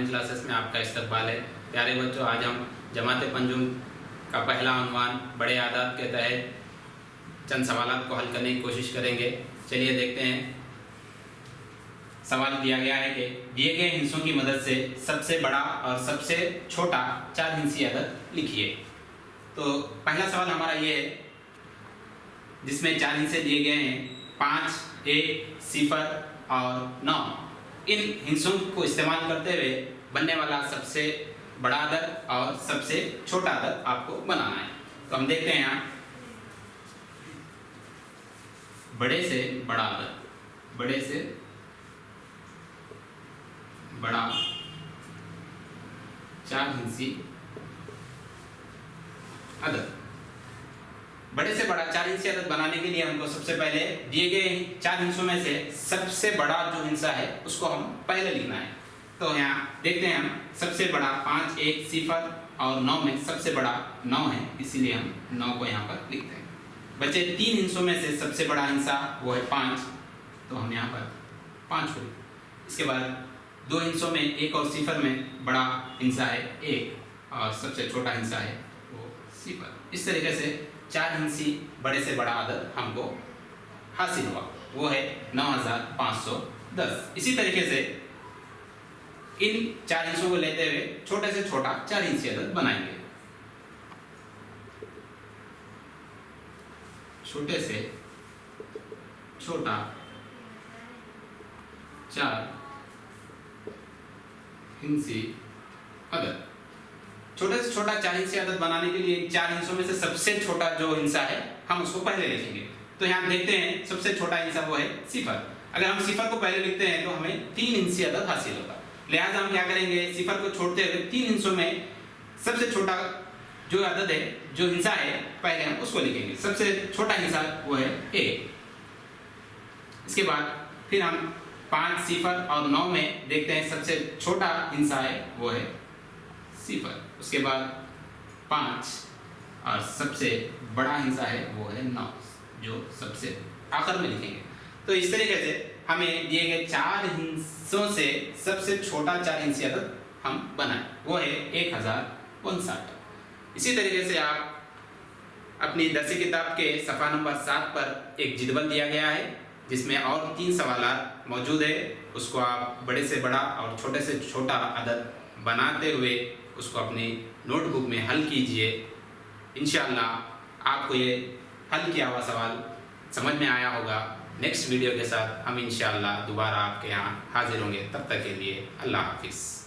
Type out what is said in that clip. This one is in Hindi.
ऑनलाइन क्लासेस में आपका इस्तकबाल है। प्यारे बच्चों, आज हम जमात पंजुम का पहला उन्वान बड़े आदाद के तहत चंद सवालात को हल करने की कोशिश करेंगे। चलिए देखते हैं। सवाल दिया गया है कि दिए गए हिस्सों की मदद से सबसे बड़ा और सबसे छोटा 4 हिस्सी अदद लिखिए। तो पहला सवाल हमारा ये है जिसमें 4 हिस्से दिए गए हैं 5, 1, 0 और 9। इन हिस्सों को इस्तेमाल करते हुए बनने वाला सबसे बड़ा अदद और सबसे छोटा अदद आपको बनाना है। तो हम देखते हैं यहाँ बड़े से बड़ा अदद, बड़े से बड़ा 4 हिस्सी अदद। बड़े से बड़ा 4 हिस्से अदद बनाने के लिए हमको सबसे पहले दिए गए 4 हिस्सों में से सबसे बड़ा जो हिस्सा है उसको हम पहले लिखना है। तो यहाँ देखते हैं हम सबसे बड़ा 5, 1, 0 और 9 में सबसे बड़ा 9 है, इसीलिए हम 9 को यहाँ पर लिखते हैं। बचे 3 हिस्सों में से सबसे बड़ा हिस्सा वो है 5, तो हम यहाँ पर 5 को लिखते। इसके बाद 2 हिस्सों में 1 और 0 में बड़ा हिस्सा है 1 और सबसे छोटा हिस्सा है वो 0। इस तरीके से 4 हिस्सी बड़े से बड़ा अदद हमको हासिल हुआ, वो है 9510। इसी तरीके से इन 4 हिस्सों को लेते हुए छोटे से छोटा 4 हिस्सी अदद बनाएंगे। छोटे से छोटा 4 हिस्सी अदद। छोटे से छोटा 4 हिस्से अदद बनाने के लिए 4 हिस्सों में से सबसे छोटा जो हिस्सा है हम उसको पहले लिखेंगे। तो यहाँ देखते हैं सबसे छोटा हिस्सा वो है 0। अगर हम 0 को पहले लिखते हैं तो हमें 3 हिस्से अदद हासिल होगा। लिहाजा हम क्या करेंगे, 0 को छोड़ते हुए 3 हिस्सों में सबसे छोटा जो अदद है, जो हिस्सा है, पहले हम उसको लिखेंगे। सबसे छोटा हिस्सा वो है 1। इसके बाद फिर हम 5, 0 और 9 में देखते हैं सबसे छोटा हिस्सा है वो है 0। उसके बाद 5 और सबसे बड़ा हिस्सा है वो है 9, जो सबसे आखिर में लिखेंगे। तो इस तरीके से हमें दिए गए 4 हिस्सों से सबसे छोटा 4 हिस्सी अदद हम बनाए, वो है 1059। इसी तरीके से आप अपनी दरसी किताब के सफ़ा नंबर 7 पर एक जदवल दिया गया है जिसमें और 3 सवालात मौजूद है। उसको आप बड़े से बड़ा और छोटे से छोटा अदद बनाते हुए उसको अपनी नोटबुक में हल कीजिए। इंशाअल्लाह आपको ये हल किया हुआ सवाल समझ में आया होगा। नेक्स्ट वीडियो के साथ हम इंशाअल्लाह दोबारा आपके यहाँ हाजिर होंगे। तब तक के लिए अल्लाह हाफिज़।